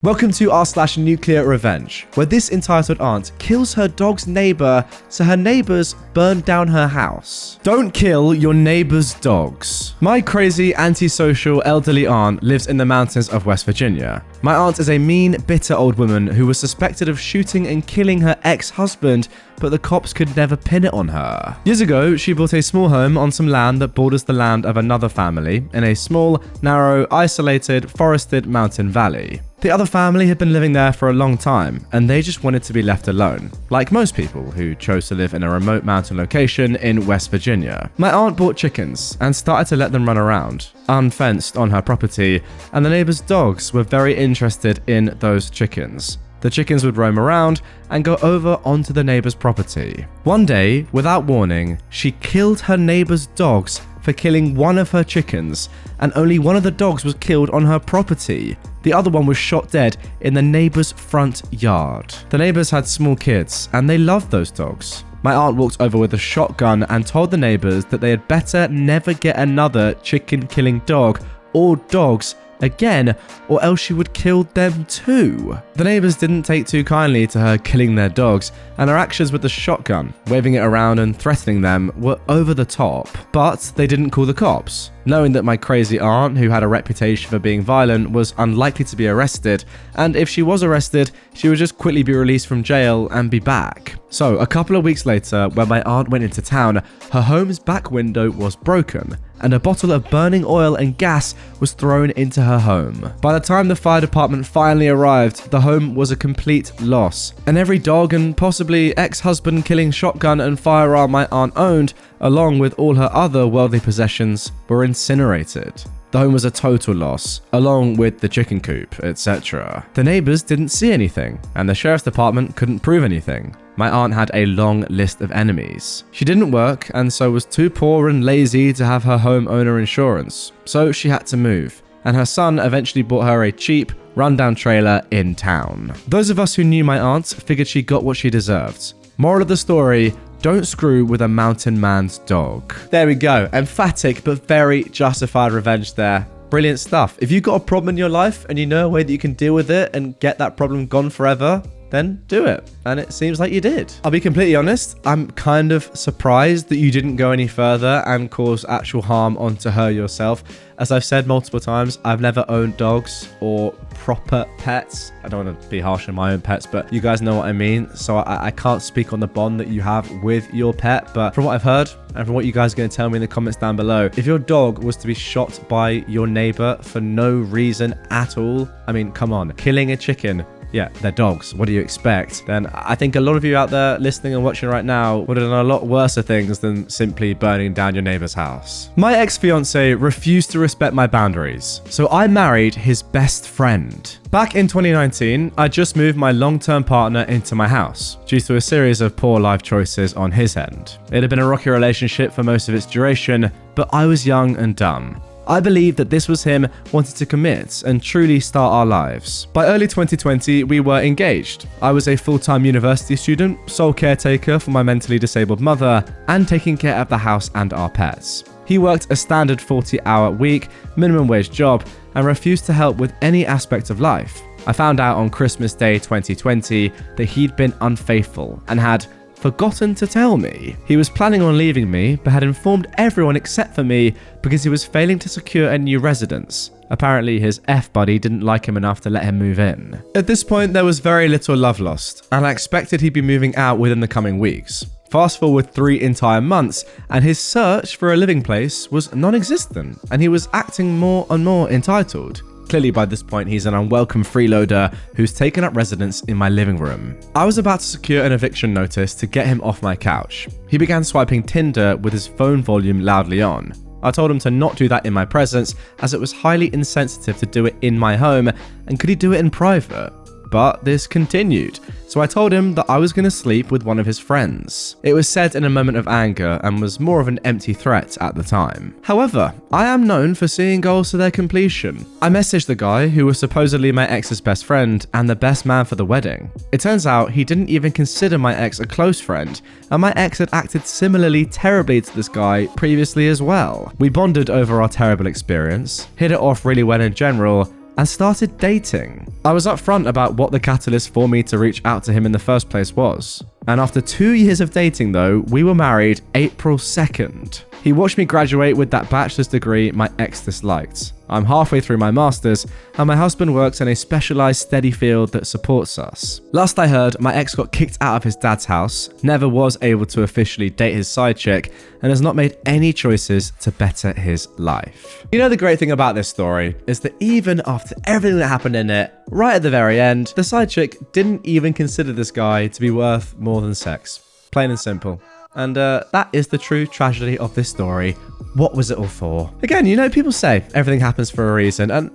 Welcome to r/NuclearRevenge, where this entitled aunt kills her dog's neighbor so her neighbors burn down her house. Don't kill your neighbor's dogs. My crazy, antisocial, elderly aunt lives in the mountains of West Virginia. My aunt is a mean, bitter old woman who was suspected of shooting and killing her ex-husband, but the cops could never pin it on her. Years ago, she bought a small home on some land that borders the land of another family in a small, narrow, isolated, forested mountain valley. The other family had been living there for a long time, and they just wanted to be left alone, like most people who chose to live in a remote mountain location in West Virginia. My aunt bought chickens and started to let them run around, unfenced on her property, and the neighbors' dogs were very interested in those chickens. The chickens would roam around and go over onto the neighbor's property. One day, without warning, she killed her neighbor's dogs for killing one of her chickens, and only one of the dogs was killed on her property. The other one was shot dead in the neighbor's front yard. The neighbors had small kids, and they loved those dogs. My aunt walked over with a shotgun and told the neighbors that they had better never get another chicken-killing dog or dogs again, or else she would kill them too. The neighbors didn't take too kindly to her killing their dogs, and her actions with the shotgun, waving it around and threatening them, were over the top. But they didn't call the cops, knowing that my crazy aunt, who had a reputation for being violent, was unlikely to be arrested, and if she was arrested, she would just quickly be released from jail and be back. So, a couple of weeks later, when my aunt went into town, her home's back window was broken, and a bottle of burning oil and gas was thrown into her home. By the time the fire department finally arrived, the home was a complete loss, and every dog and possibly ex-husband killing shotgun and firearm my aunt owned, along with all her other worldly possessions, were incinerated. The home was a total loss, along with the chicken coop, etc. The neighbors didn't see anything, and the sheriff's department couldn't prove anything. My aunt had a long list of enemies. She didn't work, and so was too poor and lazy to have her homeowner insurance, so she had to move, and her son eventually bought her a cheap, rundown trailer in town. Those of us who knew my aunt figured she got what she deserved. Moral of the story: don't screw with a mountain man's dog. There we go. Emphatic but very justified revenge there. Brilliant stuff. If you've got a problem in your life and you know a way that you can deal with it and get that problem gone forever, then do it. And it seems like you did. I'll be completely honest, I'm kind of surprised that you didn't go any further and cause actual harm onto her yourself. As I've said multiple times, I've never owned dogs or proper pets. I don't want to be harsh on my own pets, but you guys know what I mean. So I can't speak on the bond that you have with your pet, but from what I've heard and from what you guys are going to tell me in the comments down below, if your dog was to be shot by your neighbor for no reason at all, I mean, come on, killing a chicken, yeah, they're dogs. What do you expect? Then I think a lot of you out there listening and watching right now would have done a lot worse things than simply burning down your neighbor's house. My ex-fiance refused to respect my boundaries, so I married his best friend. Back in 2019, I just moved my long-term partner into my house due to a series of poor life choices on his end. It had been a rocky relationship for most of its duration, but I was young and dumb. I believed that this was him wanting to commit and truly start our lives. By early 2020, we were engaged. I was a full-time university student, sole caretaker for my mentally disabled mother, and taking care of the house and our pets. He worked a standard 40-hour week, minimum wage job, and refused to help with any aspect of life. I found out on Christmas Day 2020 that he'd been unfaithful and had forgotten to tell me. He was planning on leaving me, but had informed everyone except for me because he was failing to secure a new residence. Apparently his F-buddy didn't like him enough to let him move in. At this point, there was very little love lost, and I expected he'd be moving out within the coming weeks. Fast forward 3 entire months, and his search for a living place was non-existent, and he was acting more and more entitled. Clearly by this point, he's an unwelcome freeloader who's taken up residence in my living room. I was about to secure an eviction notice to get him off my couch. He began swiping Tinder with his phone volume loudly on. I told him to not do that in my presence, as it was highly insensitive to do it in my home, and could he do it in private? But this continued, so I told him that I was going to sleep with one of his friends. It was said in a moment of anger and was more of an empty threat at the time. However, I am known for seeing goals to their completion. I messaged the guy who was supposedly my ex's best friend and the best man for the wedding. It turns out he didn't even consider my ex a close friend, and my ex had acted similarly terribly to this guy previously as well. We bonded over our terrible experience, hit it off really well in general, and started dating. I was upfront about what the catalyst for me to reach out to him in the first place was. And after 2 years of dating though, we were married April 2nd. He watched me graduate with that bachelor's degree my ex disliked. I'm halfway through my master's, and my husband works in a specialized steady field that supports us. Last I heard, my ex got kicked out of his dad's house, never was able to officially date his side chick, and has not made any choices to better his life. You know, the great thing about this story is that even after everything that happened in it, right at the very end, the side chick didn't even consider this guy to be worth more than sex. Plain and simple. And that is the true tragedy of this story. What was it all for? Again, you know, people say everything happens for a reason, and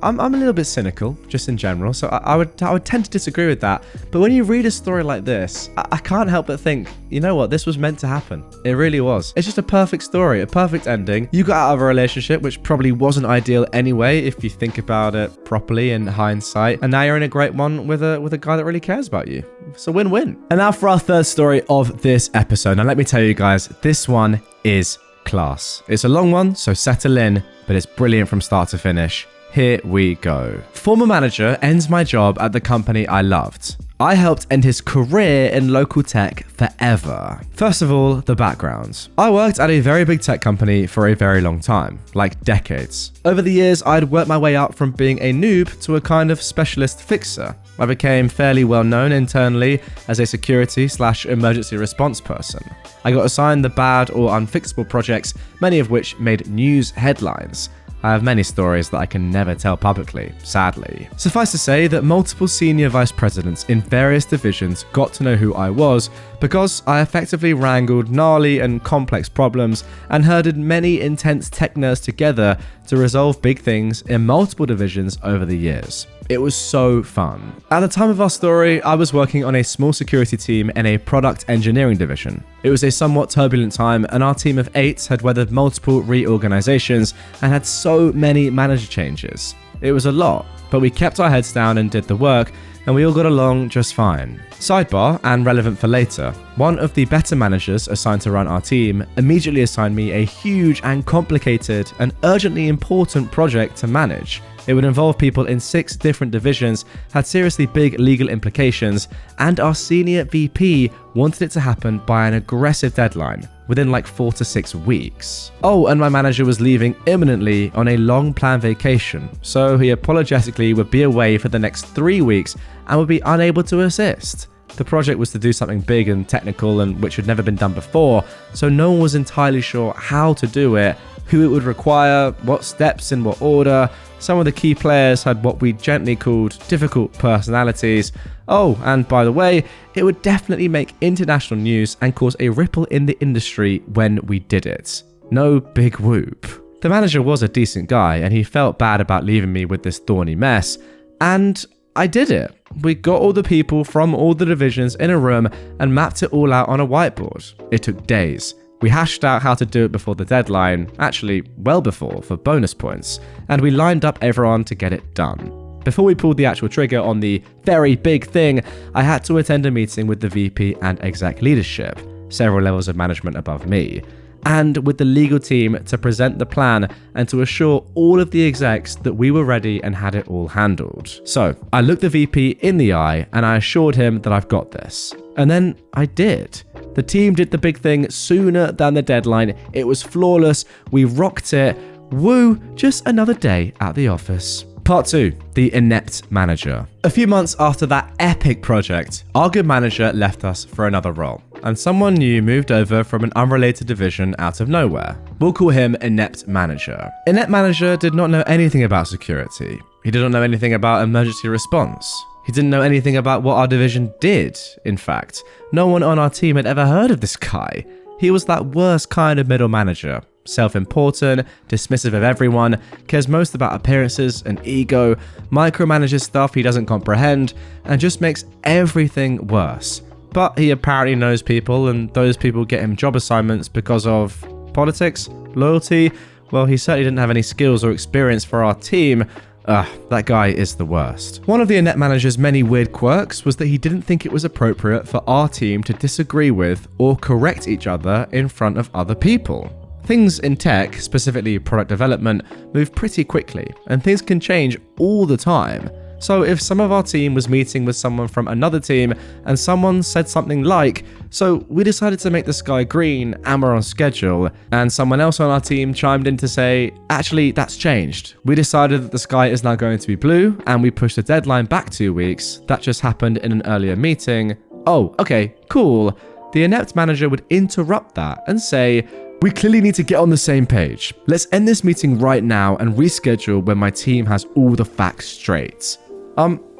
I'm a little bit cynical, just in general, so I would tend to disagree with that. But when you read a story like this, I can't help but think, you know what, this was meant to happen. It really was. It's just a perfect story, a perfect ending. You got out of a relationship, which probably wasn't ideal anyway, if you think about it properly in hindsight, and now you're in a great one with a guy that really cares about you. It's a win-win. And now for our third story of this episode. Now let me tell you guys, this one is class. It's a long one, so settle in, but it's brilliant from start to finish. Here we go. Former manager ends my job at the company I loved. I helped end his career in local tech forever. First of all, the background. I worked at a very big tech company for a very long time, like decades. Over the years, I'd worked my way up from being a noob to a kind of specialist fixer. I became fairly well known internally as a security/emergency response person. I got assigned the bad or unfixable projects, many of which made news headlines. I have many stories that I can never tell publicly, sadly. Suffice to say that multiple senior vice presidents in various divisions got to know who I was because I effectively wrangled gnarly and complex problems and herded many intense tech nerds together to resolve big things in multiple divisions over the years. It was so fun. At the time of our story, I was working on a small security team in a product engineering division. It was a somewhat turbulent time, and our team of 8 had weathered multiple reorganizations and had so many manager changes. It was a lot, but we kept our heads down and did the work, and we all got along just fine. Sidebar, and relevant for later, one of the better managers assigned to run our team immediately assigned me a huge and complicated and urgently important project to manage. It would involve people in 6 different divisions, had seriously big legal implications, and our senior VP wanted it to happen by an aggressive deadline, within like 4 to 6 weeks. Oh, and my manager was leaving imminently on a long planned vacation, so he apologetically would be away for the next 3 weeks and would be unable to assist. The project was to do something big and technical and which had never been done before, so no one was entirely sure how to do it, who it would require, what steps in what order. Some of the key players had what we gently called difficult personalities. Oh, and by the way, it would definitely make international news and cause a ripple in the industry when we did it. No big whoop. The manager was a decent guy and he felt bad about leaving me with this thorny mess, and I did it. We got all the people from all the divisions in a room and mapped it all out on a whiteboard. It took days. We hashed out how to do it before the deadline, actually well before, for bonus points, and we lined up everyone to get it done. Before we pulled the actual trigger on the very big thing, I had to attend a meeting with the VP and exec leadership, several levels of management above me, and with the legal team to present the plan and to assure all of the execs that we were ready and had it all handled. So I looked the VP in the eye and I assured him that I've got this. And then I did. The team did the big thing sooner than the deadline. It was flawless. We rocked it. Woo, just another day at the office. Part 2, the inept manager. A few months after that epic project, our good manager left us for another role, and someone new moved over from an unrelated division out of nowhere. We'll call him inept manager. Inept manager did not know anything about security. He didn't know anything about emergency response. He didn't know anything about what our division did, in fact. No one on our team had ever heard of this guy. He was that worst kind of middle manager. Self-important, dismissive of everyone, cares most about appearances and ego, micromanages stuff he doesn't comprehend, and just makes everything worse. But he apparently knows people, and those people get him job assignments because of politics, loyalty. Well, he certainly didn't have any skills or experience for our team. That guy is the worst. One of the inept manager's many weird quirks was that he didn't think it was appropriate for our team to disagree with or correct each other in front of other people. Things in tech, specifically product development, move pretty quickly, and things can change all the time. So if some of our team was meeting with someone from another team and someone said something like, "So we decided to make the sky green and we're on schedule," and someone else on our team chimed in to say, "Actually, that's changed. We decided that the sky is now going to be blue and we pushed the deadline back 2 weeks. That just happened in an earlier meeting." Oh, okay, cool. The inept manager would interrupt that and say, "We clearly need to get on the same page. Let's end this meeting right now and reschedule when my team has all the facts straight."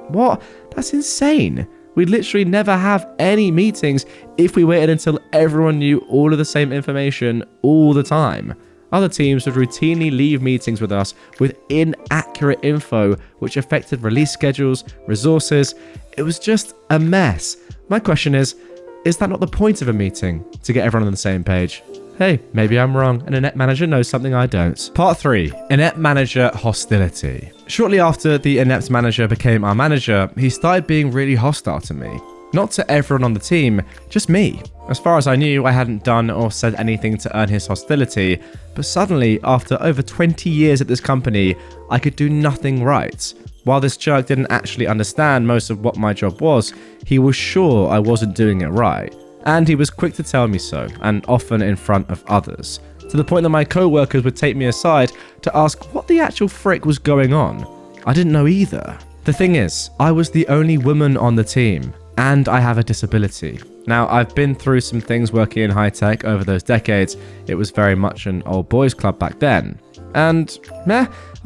What? That's insane. We'd literally never have any meetings if we waited until everyone knew all of the same information all the time. Other teams would routinely leave meetings with us with inaccurate info, which affected release schedules, resources. It was just a mess. My question is that not the point of a meeting? To get everyone on the same page? Hey, maybe I'm wrong, and inept manager knows something I don't. Part 3. Inept manager hostility. Shortly after the inept manager became our manager, he started being really hostile to me. Not to everyone on the team, just me. As far as I knew, I hadn't done or said anything to earn his hostility, but suddenly, after over 20 years at this company, I could do nothing right. While this jerk didn't actually understand most of what my job was, he was sure I wasn't doing it right. And he was quick to tell me so, and often in front of others, to the point that my co-workers would take me aside to ask what the actual frick was going on. I didn't know either. The thing is, I was the only woman on the team, and I have a disability. Now, I've been through some things working in high tech over those decades. It was very much an old boys club back then. And,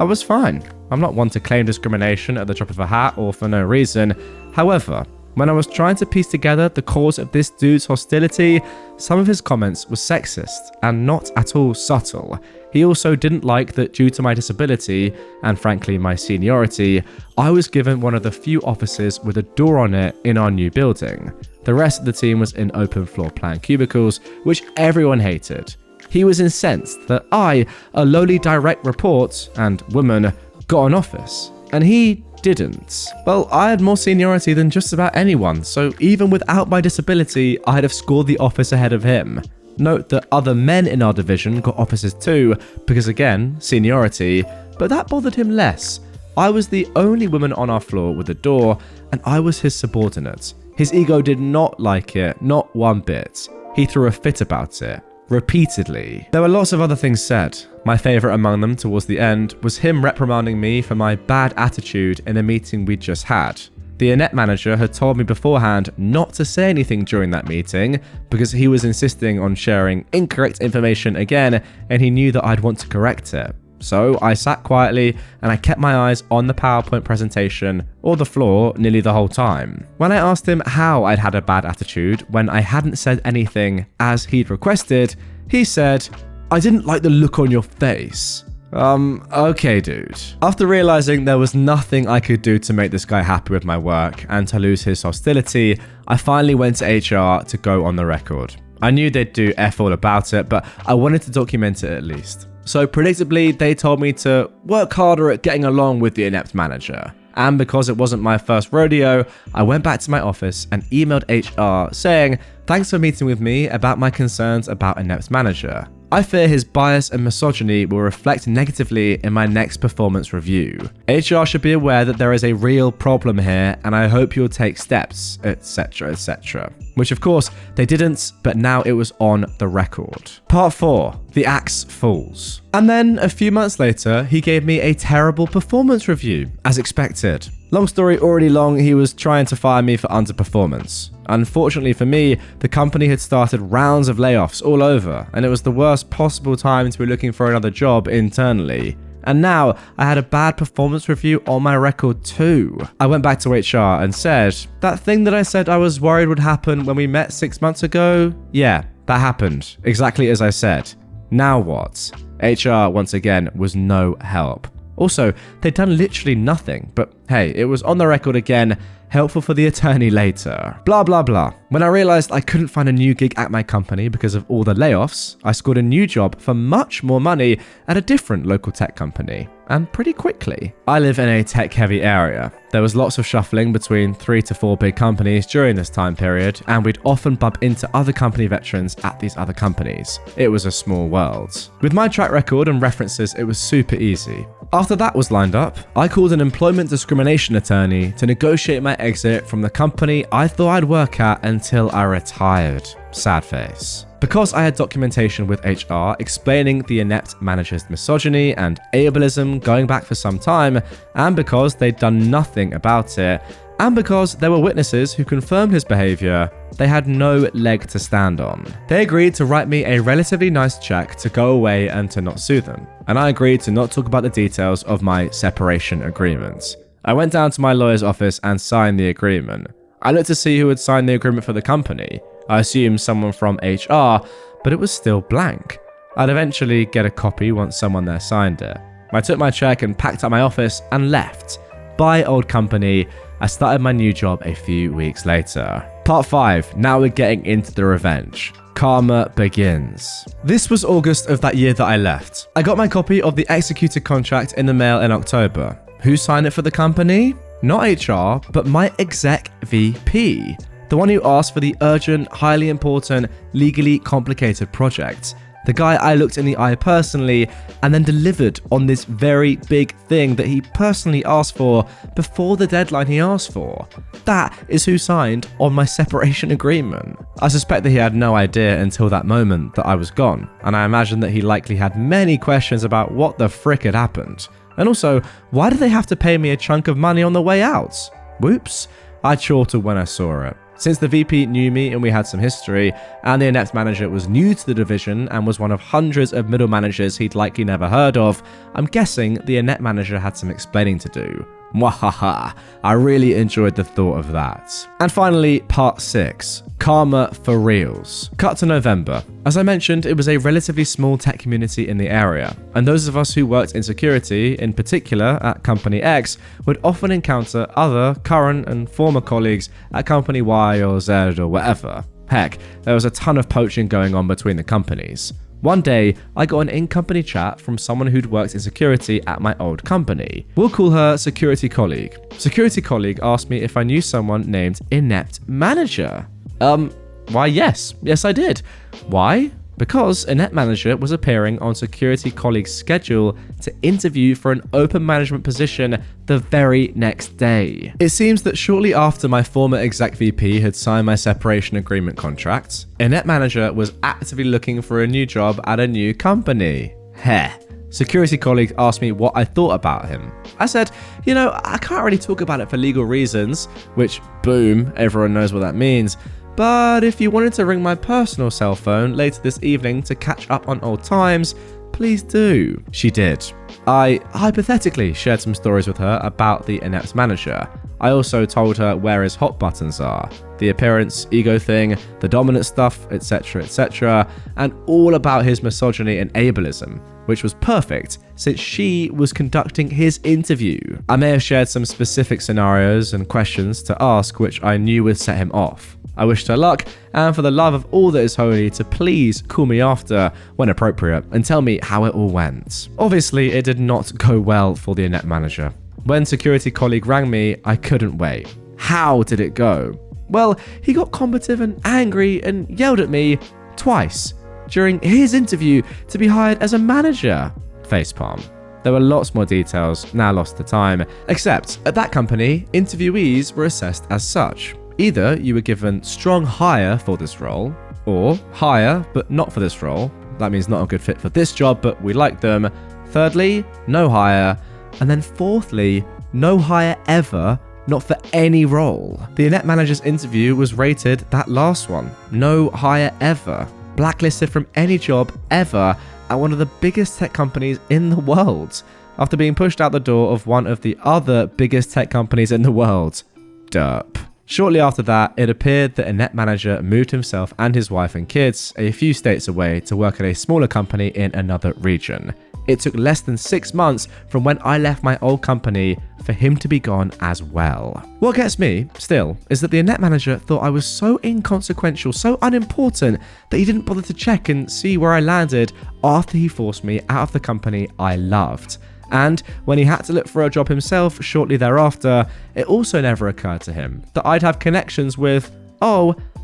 I was fine. I'm not one to claim discrimination at the drop of a hat or for no reason. However, when I was trying to piece together the cause of this dude's hostility, some of his comments were sexist and not at all subtle. He also didn't like that due to my disability, and frankly my seniority, I was given one of the few offices with a door on it in our new building. The rest of the team was in open floor plan cubicles, which everyone hated. He was incensed that I, a lowly direct report and woman, got an office, and he didn't. Well, I had more seniority than just about anyone, so even without my disability, I'd have scored the office ahead of him. Note that other men in our division got offices too, because again, seniority, but that bothered him less. I was the only woman on our floor with a door, and I was his subordinate. His ego did not like it, not one bit. He threw a fit about it. Repeatedly. There were lots of other things said. My favourite among them towards the end was him reprimanding me for my bad attitude in a meeting we'd just had. The inept manager had told me beforehand not to say anything during that meeting because he was insisting on sharing incorrect information again, and he knew that I'd want to correct it. So I sat quietly and I kept my eyes on the PowerPoint presentation or the floor nearly the whole time. When I asked him how I'd had a bad attitude when I hadn't said anything as he'd requested, he said, "I didn't like the look on your face." Okay dude. After realizing there was nothing I could do to make this guy happy with my work and to lose his hostility, I finally went to HR to go on the record. I knew they'd do F all about it, but I wanted to document it at least. So predictably, they told me to work harder at getting along with the inept manager. And because it wasn't my first rodeo, I went back to my office and emailed HR saying, "Thanks for meeting with me about my concerns about inept manager. I fear his bias and misogyny will reflect negatively in my next performance review. HR should be aware that there is a real problem here, and I hope you'll take steps, etc, etc. Which of course they didn't, but now it was on the record. Part 4. The axe falls. And then a few months later, he gave me a terrible performance review, as expected. Long story already long, he was trying to fire me for underperformance. Unfortunately for me, the company had started rounds of layoffs all over, and it was the worst possible time to be looking for another job internally. And now I had a bad performance review on my record too. I went back to HR and said, "That thing that I said I was worried would happen when we met 6 months ago? Yeah, that happened, exactly as I said. Now what?" HR once again was no help. Also, they'd done literally nothing, but hey, it was on the record again, helpful for the attorney later. Blah, blah, blah. When I realized I couldn't find a new gig at my company because of all the layoffs, I scored a new job for much more money at a different local tech company, and pretty quickly. I live in a tech-heavy area. There was lots of shuffling between 3 to 4 big companies during this time period, and we'd often bump into other company veterans at these other companies. It was a small world. With my track record and references, it was super easy. After that was lined up, I called an employment discrimination attorney to negotiate my exit from the company I thought I'd work at until I retired. Sad face. Because I had documentation with HR explaining the inept manager's misogyny and ableism going back for some time, and because they'd done nothing about it, and because there were witnesses who confirmed his behavior, they had no leg to stand on. They agreed to write me a relatively nice check to go away and to not sue them, and I agreed to not talk about the details of my separation agreement. I went down to my lawyer's office and signed the agreement. I looked to see who had signed the agreement for the company. I assumed someone from HR, but it was still blank. I'd eventually get a copy once someone there signed it. I took my check and packed up my office and left. Bye, old company. I started my new job a few weeks later. Part 5. Now we're getting into the revenge. Karma begins. This was August of that year that I left. I got my copy of the executed contract in the mail in October. Who signed it for the company? Not HR, but my exec VP. The one who asked for the urgent, highly important, legally complicated project. The guy I looked in the eye personally and then delivered on this very big thing that he personally asked for before the deadline he asked for. That is who signed on my separation agreement. I suspect that he had no idea until that moment that I was gone, and I imagine that he likely had many questions about what the frick had happened. And also, why did they have to pay me a chunk of money on the way out? Whoops, I chortled when I saw it. Since the VP knew me and we had some history, and the inept manager was new to the division and was one of hundreds of middle managers he'd likely never heard of, I'm guessing the inept manager had some explaining to do. Mwahaha, I really enjoyed the thought of that. And finally, part 6. Karma for reals. Cut to November. As I mentioned, it was a relatively small tech community in the area, and those of us who worked in security, in particular at Company X, would often encounter other current and former colleagues at Company Y or Z or whatever. Heck, there was a ton of poaching going on between the companies. One day, I got an in-company chat from someone who'd worked in security at my old company. We'll call her Security Colleague. Security Colleague asked me if I knew someone named Inept Manager. Why yes I did. Why? Because Inept Manager was appearing on Security Colleague's schedule to interview for an open management position the very next day. It seems that shortly after my former exec VP had signed my separation agreement contract, Inept Manager was actively looking for a new job at a new company. Heh. Security Colleague asked me what I thought about him. I said, I can't really talk about it for legal reasons, which, boom, everyone knows what that means. But if you wanted to ring my personal cell phone later this evening to catch up on old times, please do. She did. I hypothetically shared some stories with her about the inept manager. I also told her where his hot buttons are, the appearance, ego thing, the dominant stuff, etc., and all about his misogyny and ableism, which was perfect since she was conducting his interview. I may have shared some specific scenarios and questions to ask which I knew would set him off. I wished her luck, and for the love of all that is holy, to please call me after, when appropriate, and tell me how it all went. Obviously, it did not go well for the inept manager. When Security Colleague rang me, I couldn't wait. How did it go? Well, he got combative and angry and yelled at me twice during his interview to be hired as a manager. Facepalm. There were lots more details, now lost to time, except at that company, interviewees were assessed as such. Either you were given strong hire for this role, or hire but not for this role. That means not a good fit for this job, but we like them. Thirdly, no hire. And then fourthly, no hire ever, not for any role. The inept manager's interview was rated that last one. No hire ever. Blacklisted from any job ever at one of the biggest tech companies in the world, after being pushed out the door of one of the other biggest tech companies in the world. Derp. Shortly after that, it appeared that inept manager moved himself and his wife and kids a few states away to work at a smaller company in another region. it took less than 6 months from when I left my old company for him to be gone as well. What gets me, still, is that the net manager thought I was so inconsequential, so unimportant, that he didn't bother to check and see where I landed after he forced me out of the company I loved. And when he had to look for a job himself shortly thereafter, it also never occurred to him that I'd have connections with,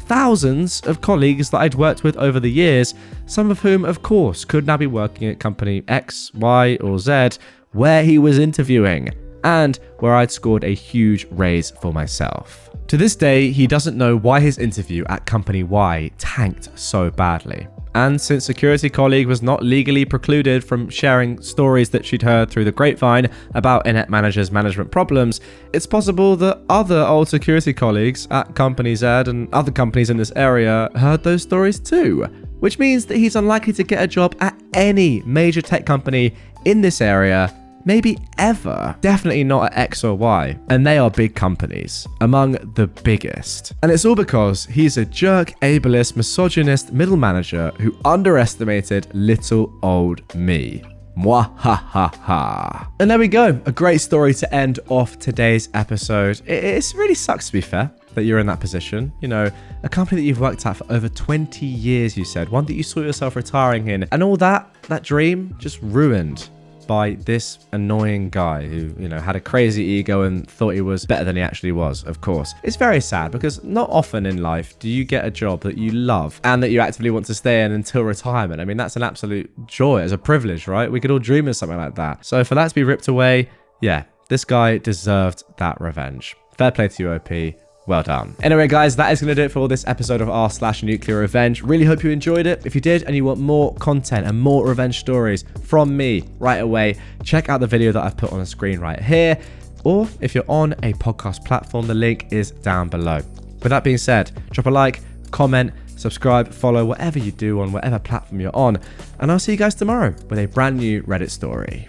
thousands of colleagues that I'd worked with over the years, some of whom, of course, could now be working at company X, Y, or Z, where he was interviewing, and where I'd scored a huge raise for myself. To this day, he doesn't know why his interview at company Y tanked so badly. And since security colleague was not legally precluded from sharing stories that she'd heard through the grapevine about Internet Manager's management problems, it's possible that other old security colleagues at Company Z and other companies in this area heard those stories too, which means that he's unlikely to get a job at any major tech company in this area, maybe ever. Definitely not at X or Y, and they are big companies, among the biggest. And it's all because he's a jerk, ableist, misogynist middle manager who underestimated little old me. Mwahaha. And there we go, a great story to end off today's episode. It really sucks, to be fair, that you're in that position. You know, a company that you've worked at for over 20 years, you said, one that you saw yourself retiring in, and all that dream just ruined by this annoying guy who, had a crazy ego and thought he was better than he actually was, of course. It's very sad because not often in life do you get a job that you love and that you actively want to stay in until retirement. I mean, that's an absolute joy. It's a privilege, right? We could all dream of something like that. So for that to be ripped away, yeah, this guy deserved that revenge. Fair play to you, OP. Well done. Anyway, guys, that is going to do it for this episode of r/NuclearRevenge. Really hope you enjoyed it. If you did and you want more content and more revenge stories from me right away, check out the video that I've put on the screen right here. Or if you're on a podcast platform, the link is down below. With that being said, drop a like, comment, subscribe, follow, whatever you do on whatever platform you're on. And I'll see you guys tomorrow with a brand new Reddit story.